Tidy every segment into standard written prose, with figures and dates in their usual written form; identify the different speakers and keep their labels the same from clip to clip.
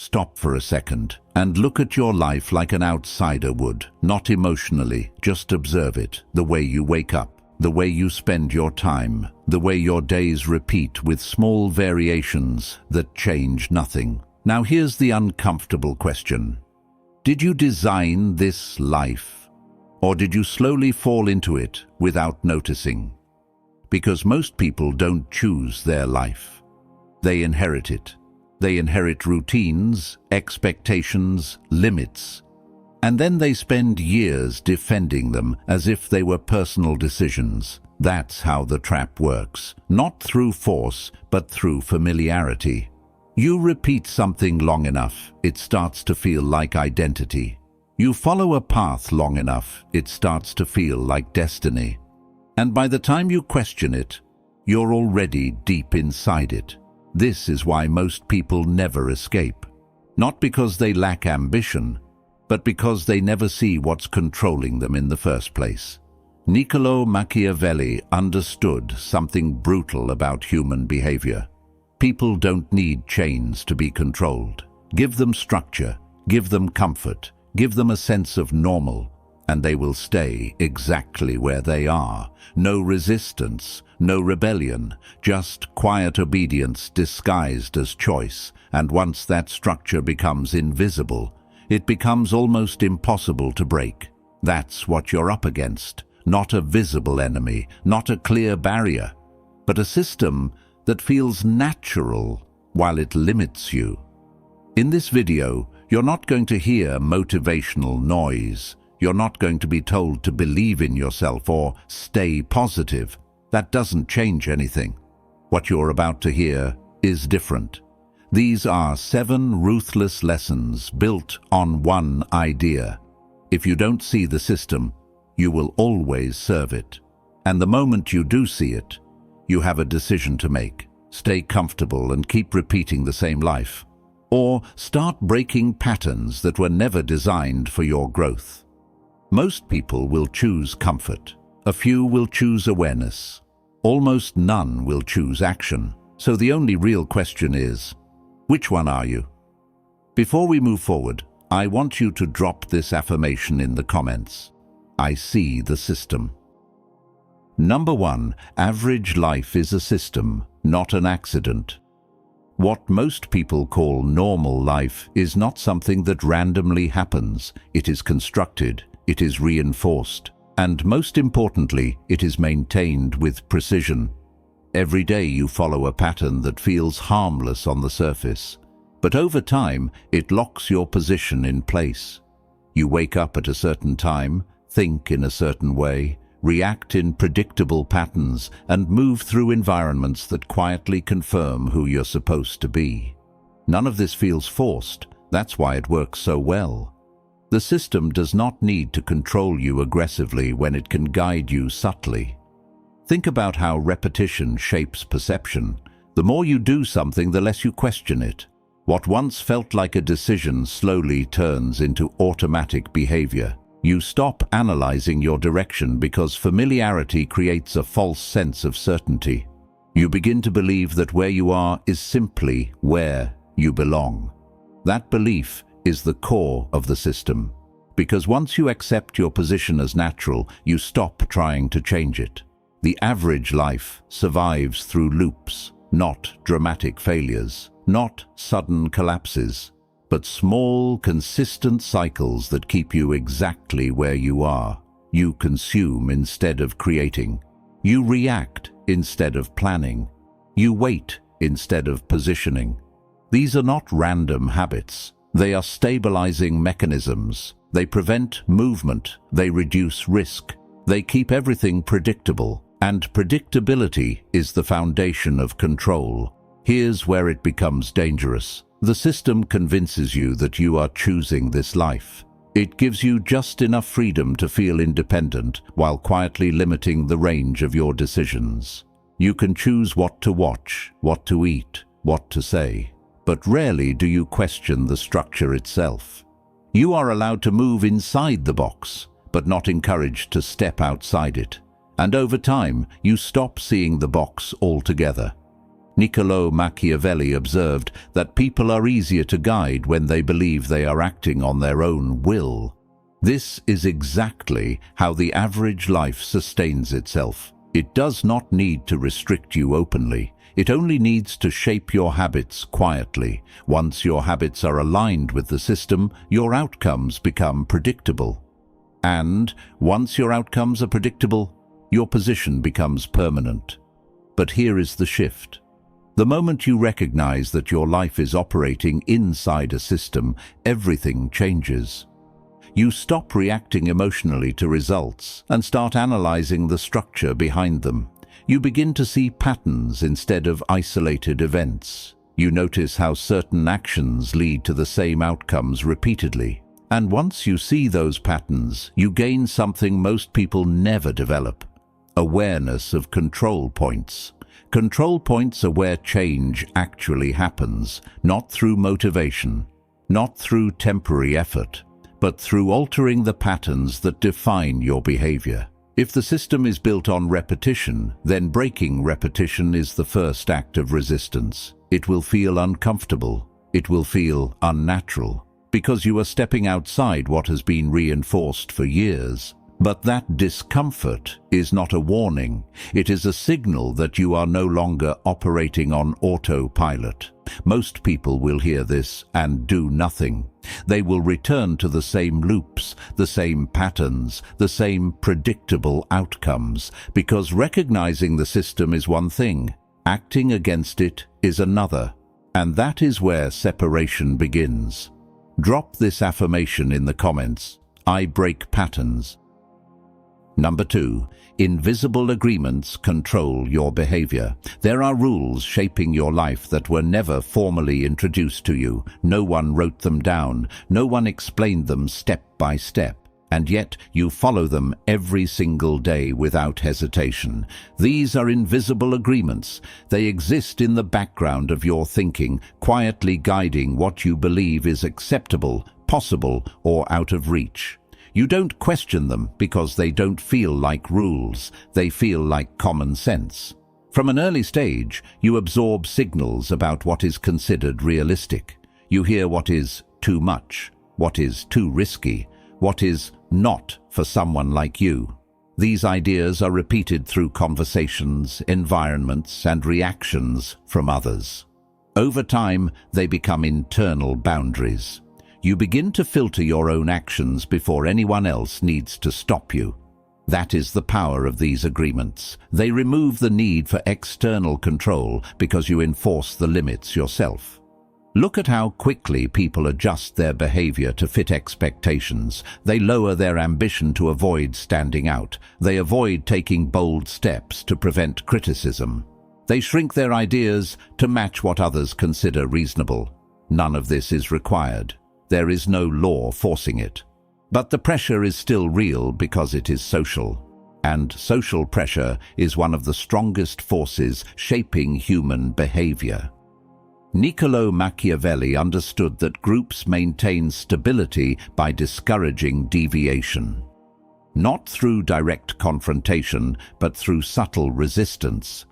Speaker 1: Stop for a second and look at your life like an outsider would, not emotionally, just observe it, the way you wake up, the way you spend your time, the way your days repeat with small variations that change nothing. Now here's the uncomfortable question. Did you design this life, or did you slowly fall into it without noticing? Because most people don't choose their life. They inherit it. They inherit routines, expectations, limits, and then they spend years defending them as if they were personal decisions. That's how the trap works, not through force, but through familiarity. You repeat something long enough, it starts to feel like identity. You follow a path long enough, it starts to feel like destiny. And by the time you question it, you're already deep inside it. This is why most people never escape. Not because they lack ambition, but because they never see what's controlling them in the first place. Niccolò Machiavelli understood something brutal about human behavior. People don't need chains to be controlled. Give them structure, give them comfort, give them a sense of normal, and they will stay exactly where they are. No resistance, no rebellion, just quiet obedience disguised as choice. And once that structure becomes invisible, it becomes almost impossible to break. That's what you're up against. Not a visible enemy, not a clear barrier, but a system that feels natural while it limits you. In this video, you're not going to hear motivational noise. You're not going to be told to believe in yourself or stay positive. That doesn't change anything. What you're about to hear is different. These are 7 ruthless lessons built on one idea. If you don't see the system, you will always serve it. And the moment you do see it, you have a decision to make. Stay comfortable and keep repeating the same life. Or start breaking patterns that were never designed for your growth. Most people will choose comfort. A few will choose awareness. Almost none will choose action. So the only real question is, which one are you? Before we move forward, I want you to drop this affirmation in the comments. I see the system. Number 1, average life is a system, not an accident. What most people call normal life is not something that randomly happens. It is constructed, it is reinforced, and most importantly, it is maintained with precision. Every day you follow a pattern that feels harmless on the surface, but over time it locks your position in place. You wake up at a certain time, think in a certain way, react in predictable patterns, and move through environments that quietly confirm who you're supposed to be. None of this feels forced. That's why it works so well. The system does not need to control you aggressively when it can guide you subtly. Think about how repetition shapes perception. The more you do something, the less you question it. What once felt like a decision slowly turns into automatic behavior. You stop analyzing your direction because familiarity creates a false sense of certainty. You begin to believe that where you are is simply where you belong. That belief is the core of the system, because once you accept your position as natural, you stop trying to change it. The average life survives through loops, not dramatic failures, not sudden collapses, but small, consistent cycles that keep you exactly where you are. You consume instead of creating. You react instead of planning. You wait instead of positioning. These are not random habits. They are stabilizing mechanisms. They prevent movement. They reduce risk. They keep everything predictable. And predictability is the foundation of control. Here's where it becomes dangerous. The system convinces you that you are choosing this life. It gives you just enough freedom to feel independent while quietly limiting the range of your decisions. You can choose what to watch, what to eat, what to say, but rarely do you question the structure itself. You are allowed to move inside the box, but not encouraged to step outside it. And over time, you stop seeing the box altogether. Niccolò Machiavelli observed that people are easier to guide when they believe they are acting on their own will. This is exactly how the average life sustains itself. It does not need to restrict you openly. It only needs to shape your habits quietly. Once your habits are aligned with the system, your outcomes become predictable. And once your outcomes are predictable, your position becomes permanent. But here is the shift. The moment you recognize that your life is operating inside a system, everything changes. You stop reacting emotionally to results and start analyzing the structure behind them. You begin to see patterns instead of isolated events. You notice how certain actions lead to the same outcomes repeatedly. And once you see those patterns, you gain something most people never develop: awareness of control points. Control points are where change actually happens, not through motivation, not through temporary effort, but through altering the patterns that define your behavior. If the system is built on repetition, then breaking repetition is the first act of resistance. It will feel uncomfortable. It will feel unnatural, because you are stepping outside what has been reinforced for years. But that discomfort is not a warning. It is a signal that you are no longer operating on autopilot. Most people will hear this and do nothing. They will return to the same loops, the same patterns, the same predictable outcomes, because recognizing the system is one thing, acting against it is another. And that is where separation begins. Drop this affirmation in the comments: I break patterns. Number 2. Invisible agreements control your behavior. There are rules shaping your life that were never formally introduced to you. No one wrote them down. No one explained them step by step. And yet you follow them every single day without hesitation. These are invisible agreements. They exist in the background of your thinking, quietly guiding what you believe is acceptable, possible, or out of reach. You don't question them because they don't feel like rules. They feel like common sense. From an early stage, you absorb signals about what is considered realistic. You hear what is too much, what is too risky, what is not for someone like you. These ideas are repeated through conversations, environments, and reactions from others. Over time, they become internal boundaries. You begin to filter your own actions before anyone else needs to stop you. That is the power of these agreements. They remove the need for external control because you enforce the limits yourself. Look at how quickly people adjust their behavior to fit expectations. They lower their ambition to avoid standing out. They avoid taking bold steps to prevent criticism. They shrink their ideas to match what others consider reasonable. None of this is required. There is no law forcing it. But the pressure is still real because it is social. And social pressure is one of the strongest forces shaping human behavior. Niccolò Machiavelli understood that groups maintain stability by discouraging deviation. Not through direct confrontation, but through subtle resistance.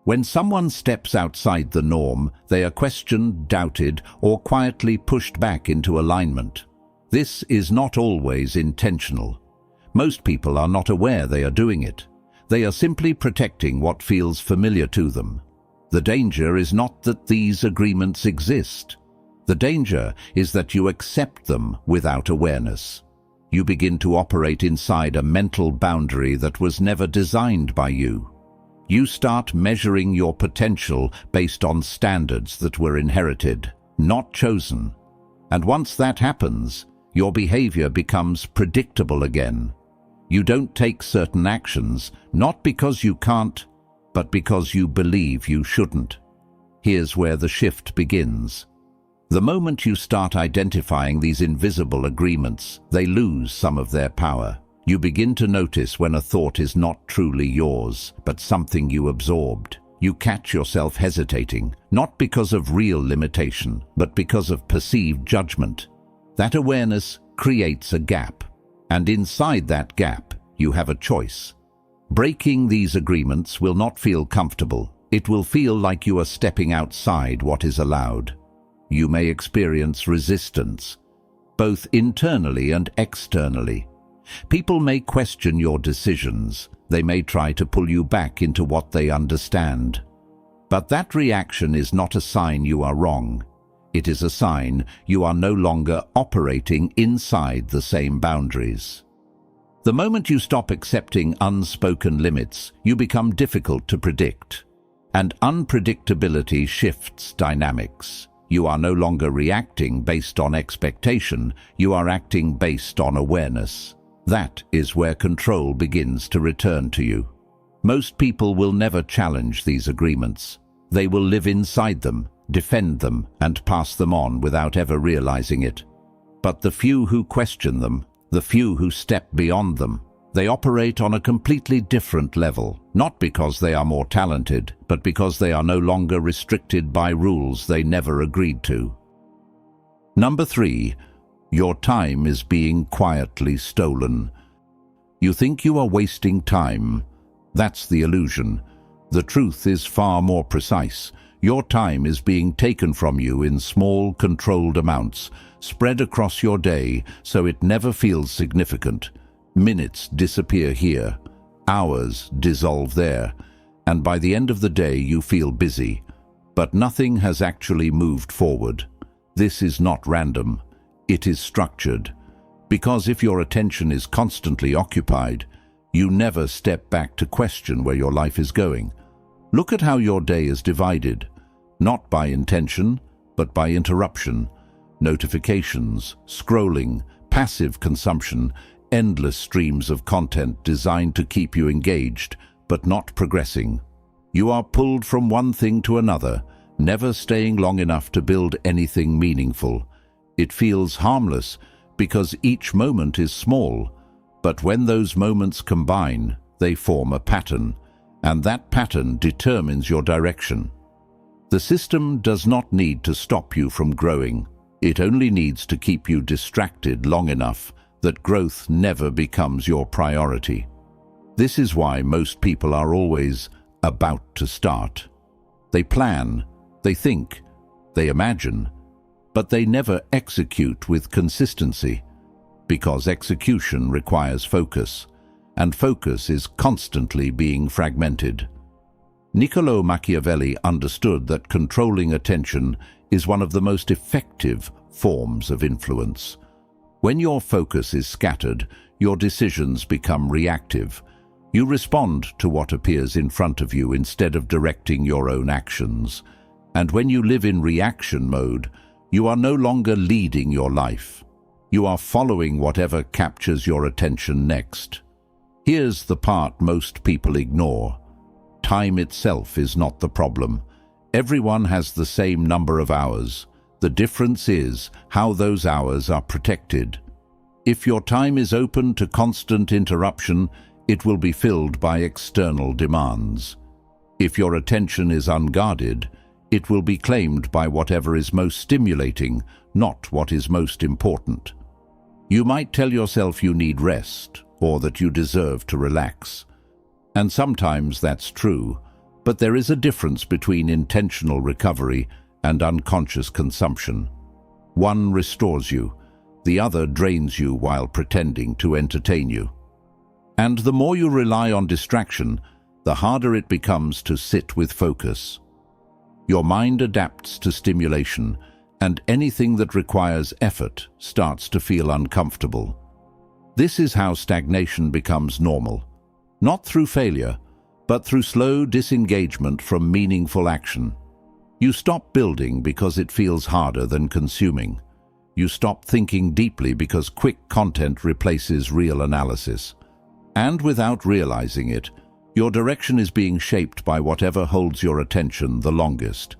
Speaker 1: When someone steps outside the norm, they are questioned, doubted, or quietly pushed back into alignment. This is not always intentional. Most people are not aware they are doing it. They are simply protecting what feels familiar to them. The danger is not that these agreements exist. The danger is that you accept them without awareness. You begin to operate inside a mental boundary that was never designed by you. You start measuring your potential based on standards that were inherited, not chosen. And once that happens, your behavior becomes predictable again. You don't take certain actions, not because you can't, but because you believe you shouldn't. Here's where the shift begins. The moment you start identifying these invisible agreements, they lose some of their power. You begin to notice when a thought is not truly yours, but something you absorbed. You catch yourself hesitating, not because of real limitation, but because of perceived judgment. That awareness creates a gap, and inside that gap, you have a choice. Breaking these agreements will not feel comfortable. It will feel like you are stepping outside what is allowed. You may experience resistance, both internally and externally. People may question your decisions. They may try to pull you back into what they understand. But that reaction is not a sign you are wrong. It is a sign you are no longer operating inside the same boundaries. The moment you stop accepting unspoken limits, you become difficult to predict. And unpredictability shifts dynamics. You are no longer reacting based on expectation, you are acting based on awareness. That is where control begins to return to you. Most people will never challenge these agreements. They will live inside them, defend them, and pass them on without ever realizing it. But the few who question them, the few who step beyond them, they operate on a completely different level, not because they are more talented, but because they are no longer restricted by rules they never agreed to. Number 3. Your time is being quietly stolen. You think you are wasting time. That's the illusion. The truth is far more precise. Your time is being taken from you in small, controlled amounts, spread across your day so it never feels significant. Minutes disappear here, hours dissolve there, and by the end of the day you feel busy. But nothing has actually moved forward. This is not random. It is structured. Because if your attention is constantly occupied, you never step back to question where your life is going. Look at how your day is divided, not by intention, but by interruption. Notifications, scrolling, passive consumption, endless streams of content designed to keep you engaged, but not progressing. You are pulled from one thing to another, never staying long enough to build anything meaningful. It feels harmless because each moment is small, but when those moments combine, they form a pattern, and that pattern determines your direction. The system does not need to stop you from growing. It only needs to keep you distracted long enough that growth never becomes your priority. This is why most people are always about to start. They plan, they think, they imagine, but they never execute with consistency, because execution requires focus, and focus is constantly being fragmented. Niccolò Machiavelli understood that controlling attention is one of the most effective forms of influence. When your focus is scattered, your decisions become reactive. You respond to what appears in front of you instead of directing your own actions. And when you live in reaction mode, you are no longer leading your life. You are following whatever captures your attention next. Here's the part most people ignore. Time itself is not the problem. Everyone has the same number of hours. The difference is how those hours are protected. If your time is open to constant interruption, it will be filled by external demands. If your attention is unguarded, it will be claimed by whatever is most stimulating, not what is most important. You might tell yourself you need rest, or that you deserve to relax. And sometimes that's true, but there is a difference between intentional recovery and unconscious consumption. One restores you, the other drains you while pretending to entertain you. And the more you rely on distraction, the harder it becomes to sit with focus. Your mind adapts to stimulation, and anything that requires effort starts to feel uncomfortable. This is how stagnation becomes normal, not through failure, but through slow disengagement from meaningful action. You stop building because it feels harder than consuming. You stop thinking deeply because quick content replaces real analysis. And without realizing it, your direction is being shaped by whatever holds your attention the longest.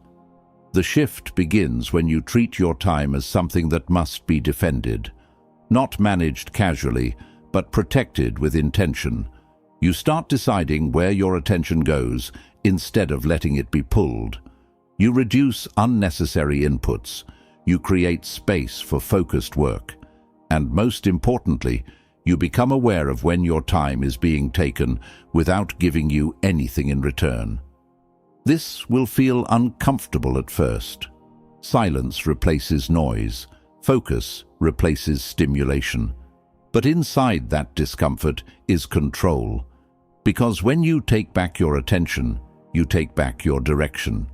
Speaker 1: The shift begins when you treat your time as something that must be defended, not managed casually, but protected with intention. You start deciding where your attention goes instead of letting it be pulled. You reduce unnecessary inputs. You create space for focused work. And most importantly, you become aware of when your time is being taken without giving you anything in return. This will feel uncomfortable at first. Silence replaces noise. Focus replaces stimulation. But inside that discomfort is control. Because when you take back your attention, you take back your direction.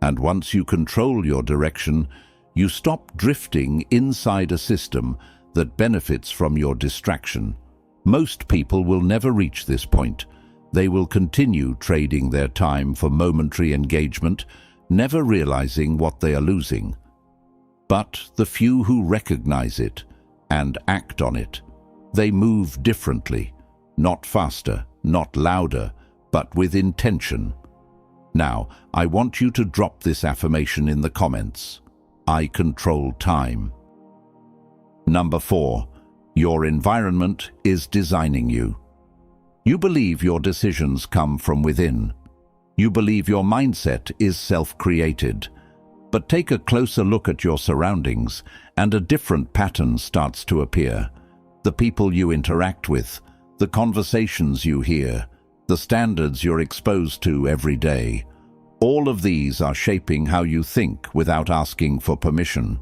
Speaker 1: And once you control your direction, you stop drifting inside a system that benefits from your distraction. Most people will never reach this point. They will continue trading their time for momentary engagement, never realizing what they are losing. But the few who recognize it and act on it, they move differently, not faster, not louder, but with intention. Now, I want you to drop this affirmation in the comments. I control time. Number 4. Your environment is designing you. You believe your decisions come from within. You believe your mindset is self-created. But take a closer look at your surroundings, and a different pattern starts to appear. The people you interact with, the conversations you hear, the standards you're exposed to every day. All of these are shaping how you think without asking for permission.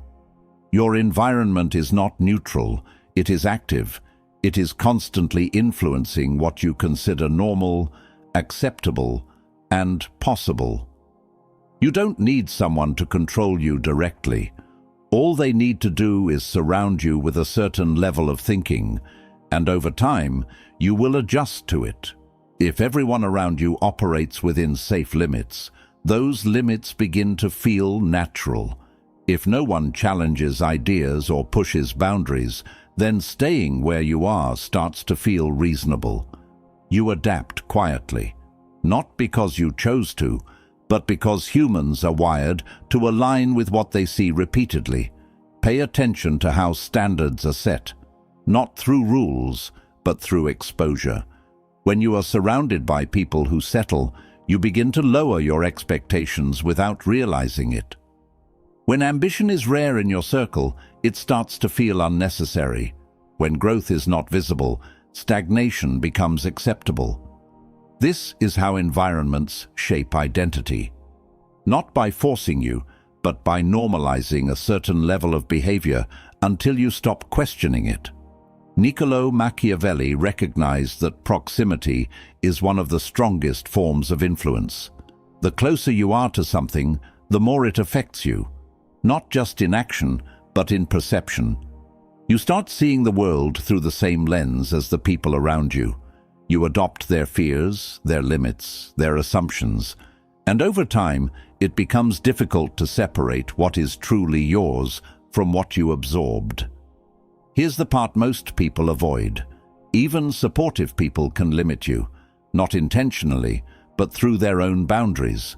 Speaker 1: Your environment is not neutral, it is active. It is constantly influencing what you consider normal, acceptable, and possible. You don't need someone to control you directly. All they need to do is surround you with a certain level of thinking, and over time, you will adjust to it. If everyone around you operates within safe limits, those limits begin to feel natural. If no one challenges ideas or pushes boundaries, then staying where you are starts to feel reasonable. You adapt quietly, not because you chose to, but because humans are wired to align with what they see repeatedly. Pay attention to how standards are set, not through rules, but through exposure. When you are surrounded by people who settle, you begin to lower your expectations without realizing it. When ambition is rare in your circle, it starts to feel unnecessary. When growth is not visible, stagnation becomes acceptable. This is how environments shape identity. Not by forcing you, but by normalizing a certain level of behavior until you stop questioning it. Niccolò Machiavelli recognized that proximity is one of the strongest forms of influence. The closer you are to something, the more it affects you. Not just in action, but in perception. You start seeing the world through the same lens as the people around you. You adopt their fears, their limits, their assumptions, and over time, it becomes difficult to separate what is truly yours from what you absorbed. Here's the part most people avoid. Even supportive people can limit you, not intentionally, but through their own boundaries.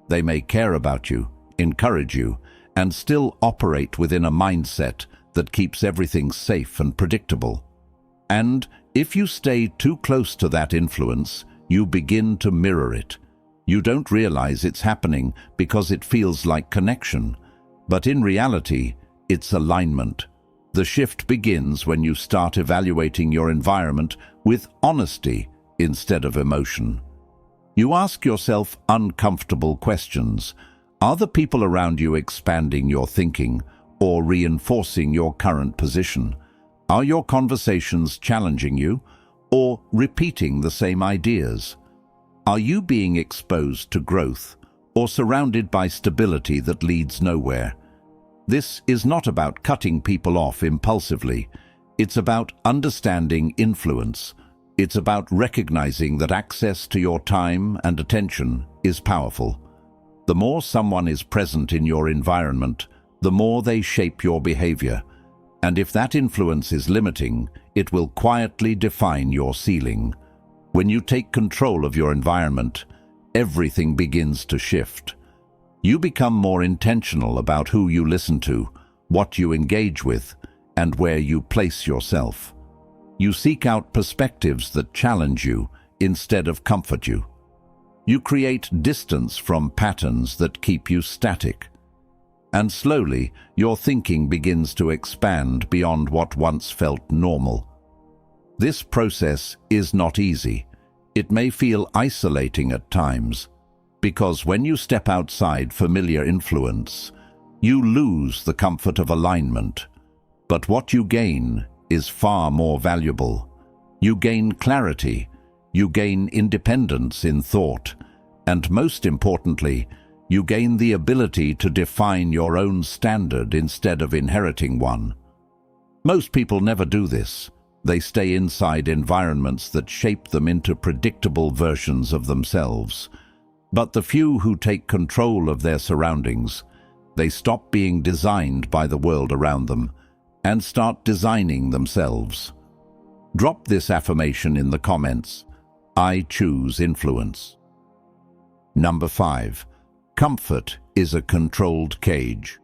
Speaker 1: They may care about you, encourage you, and still operate within a mindset that keeps everything safe and predictable. And if you stay too close to that influence, you begin to mirror it. You don't realize it's happening because it feels like connection, but in reality, it's alignment. The shift begins when you start evaluating your environment with honesty instead of emotion. You ask yourself uncomfortable questions. Are the people around you expanding your thinking or reinforcing your current position? Are your conversations challenging you or repeating the same ideas? Are you being exposed to growth or surrounded by stability that leads nowhere? This is not about cutting people off impulsively. It's about understanding influence. It's about recognizing that access to your time and attention is powerful. The more someone is present in your environment, the more they shape your behavior. And if that influence is limiting, it will quietly define your ceiling. When you take control of your environment, everything begins to shift. You become more intentional about who you listen to, what you engage with, and where you place yourself. You seek out perspectives that challenge you instead of comfort you. You create distance from patterns that keep you static. And slowly, your thinking begins to expand beyond what once felt normal. This process is not easy. It may feel isolating at times. Because when you step outside familiar influence, you lose the comfort of alignment. But what you gain is far more valuable. You gain clarity, you gain independence in thought, and most importantly, you gain the ability to define your own standard instead of inheriting one. Most people never do this. They stay inside environments that shape them into predictable versions of themselves. But the few who take control of their surroundings, they stop being designed by the world around them and start designing themselves. Drop this affirmation in the comments. I choose influence. Number 5. Comfort is a controlled cage.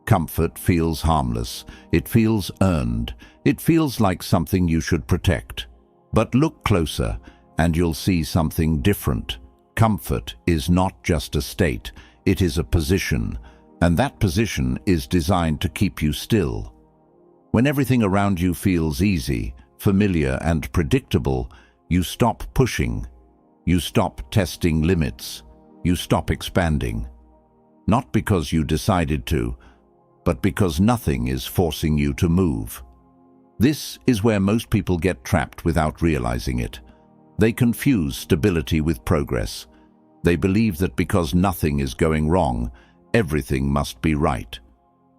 Speaker 1: Comfort feels harmless. It feels earned. It feels like something you should protect. But look closer and you'll see something different. Comfort is not just a state, it is a position, and that position is designed to keep you still. When everything around you feels easy, familiar, and predictable, you stop pushing. You stop testing limits. You stop expanding. Not because you decided to, but because nothing is forcing you to move. This is where most people get trapped without realizing it. They confuse stability with progress. They believe that because nothing is going wrong, everything must be right.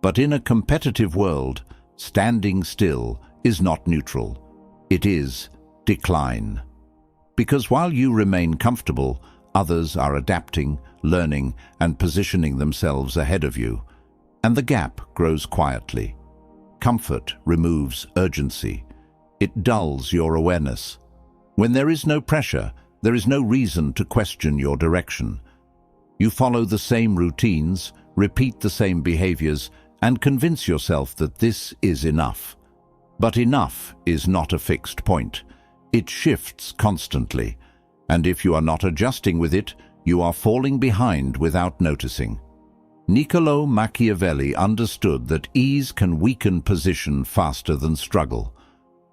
Speaker 1: But in a competitive world, standing still is not neutral. It is decline. Because while you remain comfortable, others are adapting, learning, and positioning themselves ahead of you. And the gap grows quietly. Comfort removes urgency. It dulls your awareness. When there is no pressure, there is no reason to question your direction. You follow the same routines, repeat the same behaviors, and convince yourself that this is enough. But enough is not a fixed point. It shifts constantly, and if you are not adjusting with it, you are falling behind without noticing. Niccolò Machiavelli understood that ease can weaken position faster than struggle.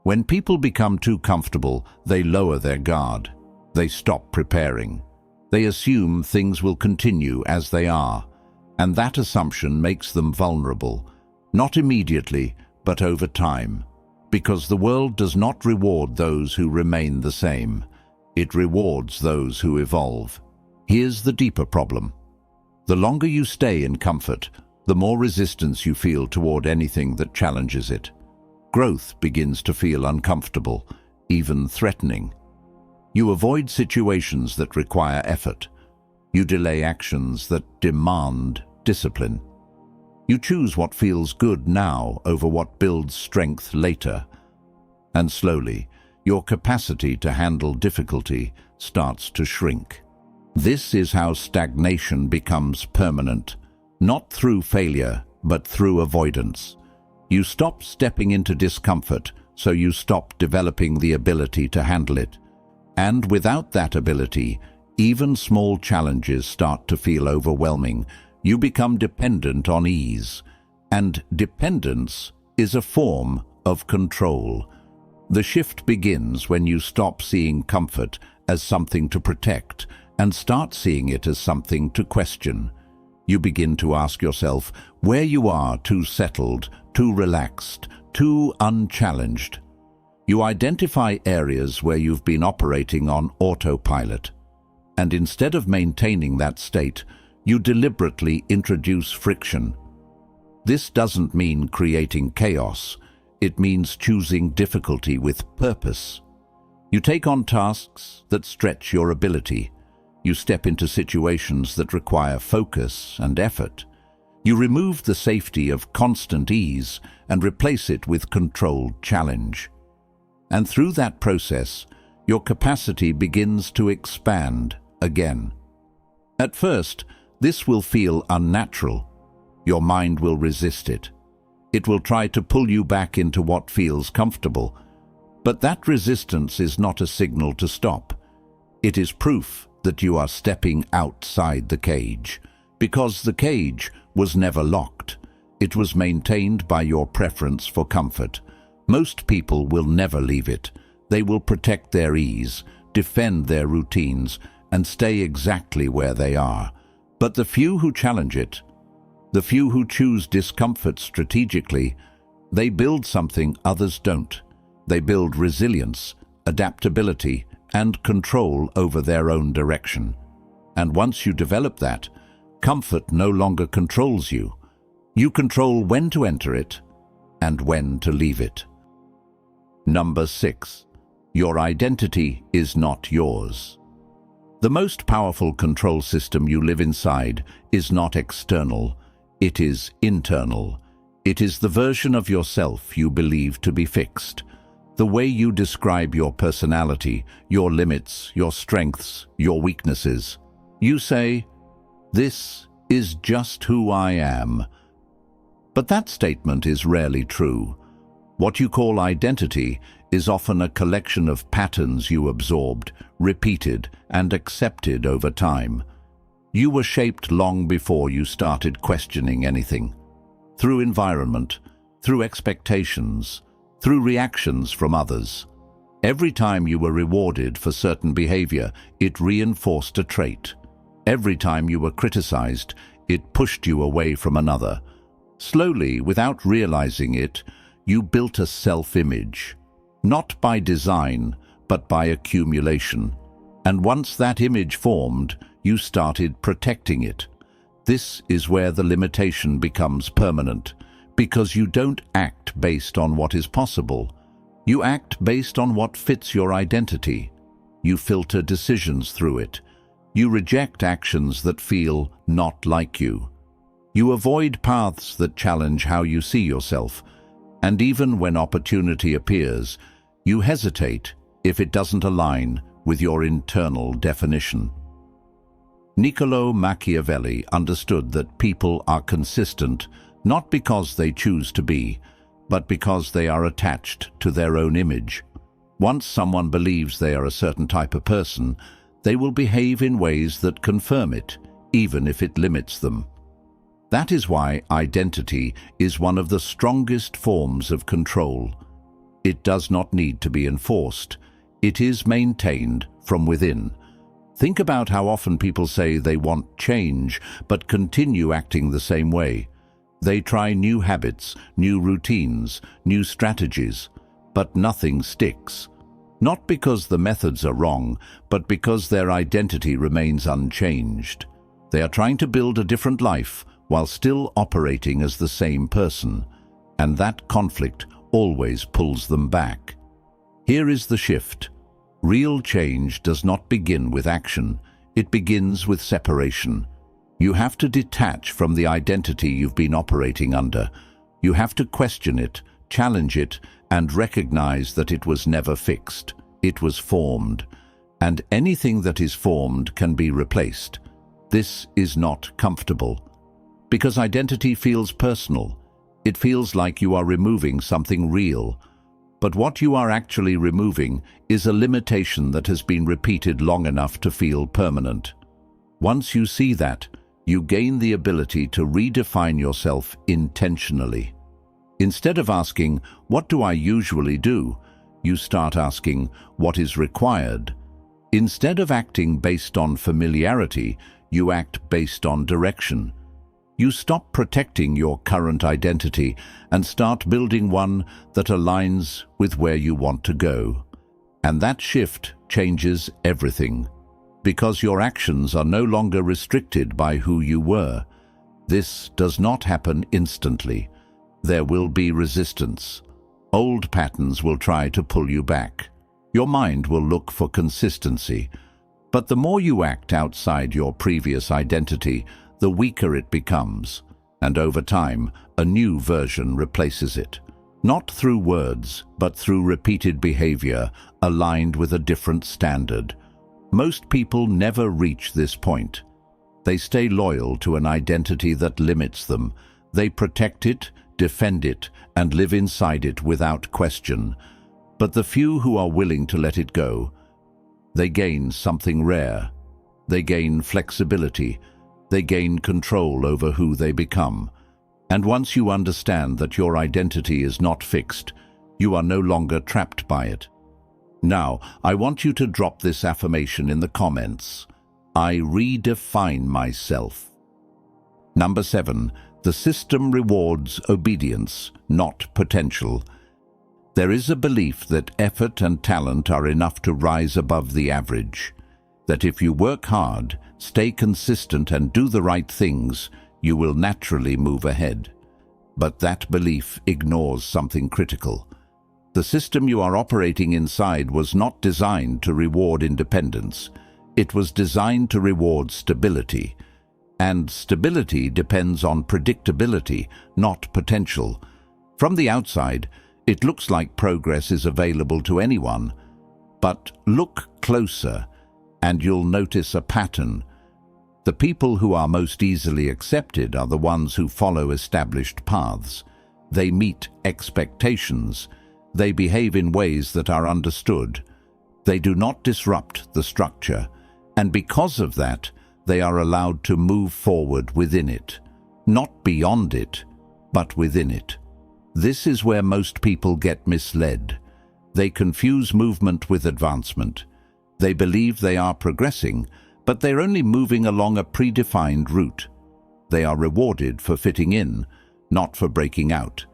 Speaker 1: When people become too comfortable, they lower their guard. They stop preparing. They assume things will continue as they are, and that assumption makes them vulnerable, not immediately, but over time. Because the world does not reward those who remain the same. It rewards those who evolve. Here's the deeper problem. The longer you stay in comfort, the more resistance you feel toward anything that challenges it. Growth begins to feel uncomfortable, even threatening. You avoid situations that require effort. You delay actions that demand discipline. You choose what feels good now over what builds strength later. And slowly, your capacity to handle difficulty starts to shrink. This is how stagnation becomes permanent, not through failure, but through avoidance. You stop stepping into discomfort, so you stop developing the ability to handle it. And without that ability, even small challenges start to feel overwhelming. You become dependent on ease. And dependence is a form of control. The shift begins when you stop seeing comfort as something to protect and start seeing it as something to question. You begin to ask yourself where you are too settled, too relaxed, too unchallenged. You identify areas where you've been operating on autopilot. And instead of maintaining that state, you deliberately introduce friction. This doesn't mean creating chaos. It means choosing difficulty with purpose. You take on tasks that stretch your ability. You step into situations that require focus and effort. You remove the safety of constant ease and replace it with controlled challenge. And through that process, your capacity begins to expand again. At first, this will feel unnatural. Your mind will resist it. It will try to pull you back into what feels comfortable. But that resistance is not a signal to stop. It is proof that you are stepping outside the cage, because the cage was never locked. It was maintained by your preference for comfort. Most people will never leave it. They will protect their ease, defend their routines, and stay exactly where they are. But the few who challenge it, the few who choose discomfort strategically, they build something others don't. They build resilience, adaptability, and control over their own direction. And once you develop that, comfort no longer controls you. You control when to enter it and when to leave it. Number 6. Your identity is not yours. The most powerful control system you live inside is not external, it is internal. It is the version of yourself you believe to be fixed. The way you describe your personality, your limits, your strengths, your weaknesses. You say, "This is just who I am." But that statement is rarely true. What you call identity is often a collection of patterns you absorbed, repeated, and accepted over time. You were shaped long before you started questioning anything. Through environment, through expectations, through reactions from others. Every time you were rewarded for certain behavior, it reinforced a trait. Every time you were criticized, it pushed you away from another. Slowly, without realizing it, you built a self-image. Not by design, but by accumulation. And once that image formed, you started protecting it. This is where the limitation becomes permanent, because you don't act based on what is possible. You act based on what fits your identity. You filter decisions through it. You reject actions that feel not like you. You avoid paths that challenge how you see yourself. And even when opportunity appears, you hesitate if it doesn't align with your internal definition. Niccolò Machiavelli understood that people are consistent not because they choose to be, but because they are attached to their own image. Once someone believes they are a certain type of person, they will behave in ways that confirm it, even if it limits them. That is why identity is one of the strongest forms of control. It does not need to be enforced. It is maintained from within. Think about how often people say they want change, but continue acting the same way. They try new habits, new routines, new strategies, but nothing sticks. Not because the methods are wrong, but because their identity remains unchanged. They are trying to build a different life while still operating as the same person, and that conflict always pulls them back. Here is the shift. Real change does not begin with action. It begins with separation. You have to detach from the identity you've been operating under. You have to question it, challenge it, and recognize that it was never fixed. It was formed. And anything that is formed can be replaced. This is not comfortable. Because identity feels personal. It feels like you are removing something real. But what you are actually removing is a limitation that has been repeated long enough to feel permanent. Once you see that, you gain the ability to redefine yourself intentionally. Instead of asking, "What do I usually do?" you start asking, "What is required?" Instead of acting based on familiarity, you act based on direction. You stop protecting your current identity and start building one that aligns with where you want to go. And that shift changes everything, because your actions are no longer restricted by who you were. This does not happen instantly. There will be resistance. Old patterns will try to pull you back. Your mind will look for consistency. But the more you act outside your previous identity, the weaker it becomes, and over time, a new version replaces it. Not through words, but through repeated behavior aligned with a different standard. Most people never reach this point. They stay loyal to an identity that limits them. They protect it, defend it, and live inside it without question. But the few who are willing to let it go, they gain something rare. They gain flexibility. They gain control over who they become. And once you understand that your identity is not fixed, you are no longer trapped by it. Now, I want you to drop this affirmation in the comments. I redefine myself. Number 7. The system rewards obedience, not potential. There is a belief that effort and talent are enough to rise above the average, that if you work hard, stay consistent and do the right things, you will naturally move ahead. But that belief ignores something critical. The system you are operating inside was not designed to reward independence. It was designed to reward stability. And stability depends on predictability, not potential. From the outside, it looks like progress is available to anyone. But look closer, and you'll notice a pattern. The people who are most easily accepted are the ones who follow established paths. They meet expectations. They behave in ways that are understood. They do not disrupt the structure. And because of that, they are allowed to move forward within it. Not beyond it, but within it. This is where most people get misled. They confuse movement with advancement. They believe they are progressing, but they're only moving along a predefined route. They are rewarded for fitting in, not for breaking out.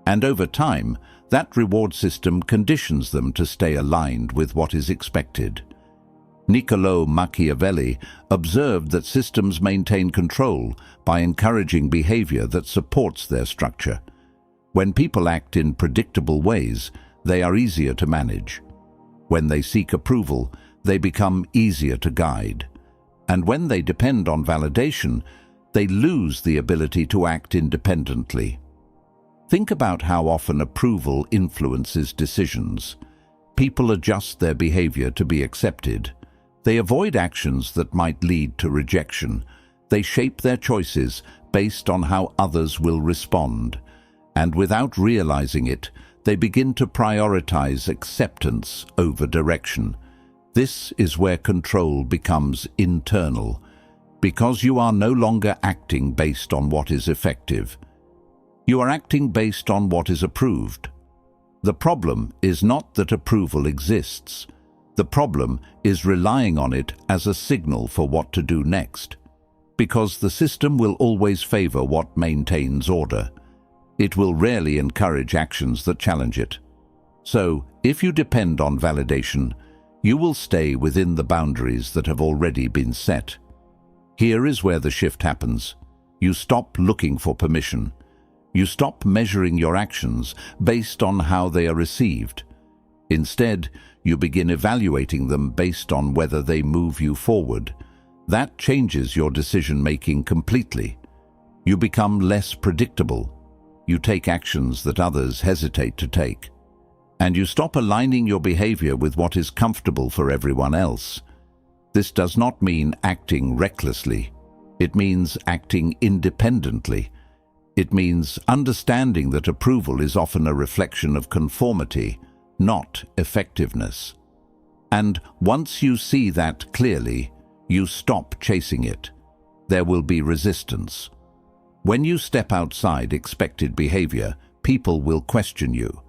Speaker 1: And over time, that reward system conditions them to stay aligned with what is expected. Niccolò Machiavelli observed that systems maintain control by encouraging behavior that supports their structure. When people act in predictable ways, they are easier to manage. When they seek approval, they become easier to guide. And when they depend on validation, they lose the ability to act independently. Think about how often approval influences decisions. People adjust their behavior to be accepted. They avoid actions that might lead to rejection. They shape their choices based on how others will respond. And without realizing it, they begin to prioritize acceptance over direction. This is where control becomes internal, because you are no longer acting based on what is effective. You are acting based on what is approved. The problem is not that approval exists. The problem is relying on it as a signal for what to do next, because the system will always favor what maintains order. It will rarely encourage actions that challenge it. So, if you depend on validation, you will stay within the boundaries that have already been set. Here is where the shift happens. You stop looking for permission. You stop measuring your actions based on how they are received. Instead, you begin evaluating them based on whether they move you forward. That changes your decision-making completely. You become less predictable. You take actions that others hesitate to take. And you stop aligning your behavior with what is comfortable for everyone else. This does not mean acting recklessly. It means acting independently. It means understanding that approval is often a reflection of conformity, not effectiveness. And once you see that clearly, you stop chasing it. There will be resistance. When you step outside expected behavior, people will question you.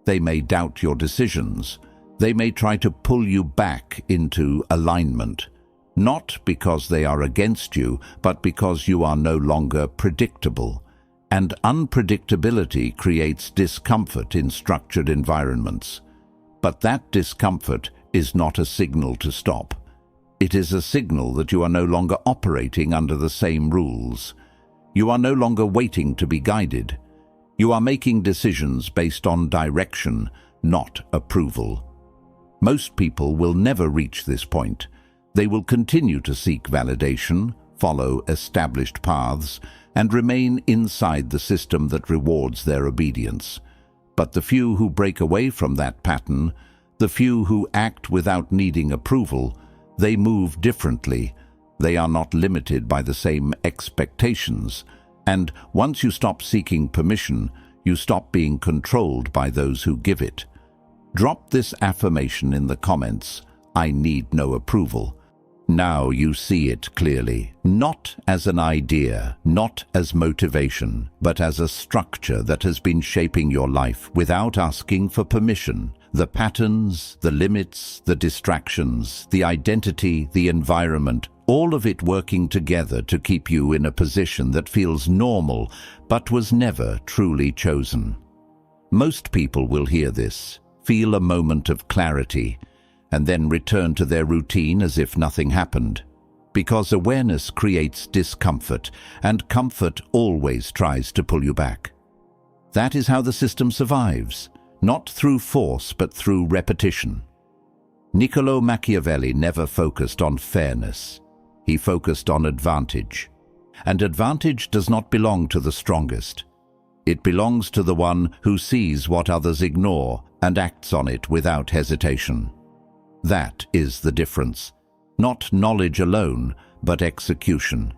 Speaker 1: They may doubt your decisions. They may try to pull you back into alignment, not because they are against you, but because you are no longer predictable. And unpredictability creates discomfort in structured environments. But that discomfort is not a signal to stop. It is a signal that you are no longer operating under the same rules. You are no longer waiting to be guided. You are making decisions based on direction, not approval. Most people will never reach this point. They will continue to seek validation, follow established paths, and remain inside the system that rewards their obedience. But the few who break away from that pattern, the few who act without needing approval, they move differently. They are not limited by the same expectations. And once you stop seeking permission, you stop being controlled by those who give it. Drop this affirmation in the comments: I need no approval. Now you see it clearly, not as an idea, not as motivation, but as a structure that has been shaping your life without asking for permission. The patterns, the limits, the distractions, the identity, the environment, all of it working together to keep you in a position that feels normal but was never truly chosen. Most people will hear this, feel a moment of clarity, and then return to their routine as if nothing happened. Because awareness creates discomfort, and comfort always tries to pull you back. That is how the system survives, not through force but through repetition. Niccolò Machiavelli never focused on fairness. He focused on advantage. And advantage does not belong to the strongest. It belongs to the one who sees what others ignore and acts on it without hesitation. That is the difference. Not knowledge alone, but execution.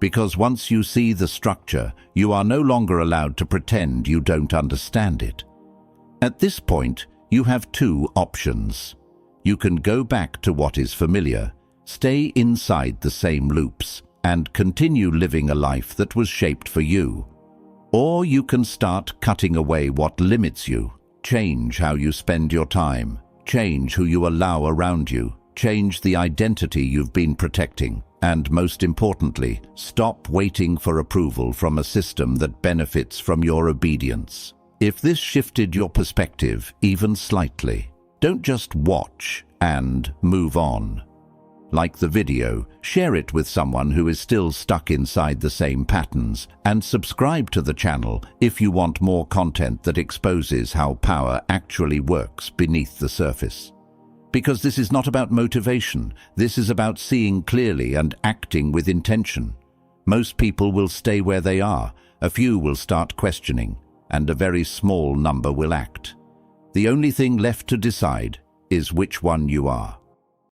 Speaker 1: Because once you see the structure, you are no longer allowed to pretend you don't understand it. At this point, you have two options. You can go back to what is familiar, stay inside the same loops, and continue living a life that was shaped for you. Or you can start cutting away what limits you, change how you spend your time, change who you allow around you, change the identity you've been protecting, and most importantly, stop waiting for approval from a system that benefits from your obedience. If this shifted your perspective even slightly, don't just watch and move on. Like the video, share it with someone who is still stuck inside the same patterns, and subscribe to the channel if you want more content that exposes how power actually works beneath the surface. Because this is not about motivation, this is about seeing clearly and acting with intention. Most people will stay where they are, a few will start questioning, and a very small number will act. The only thing left to decide is which one you are.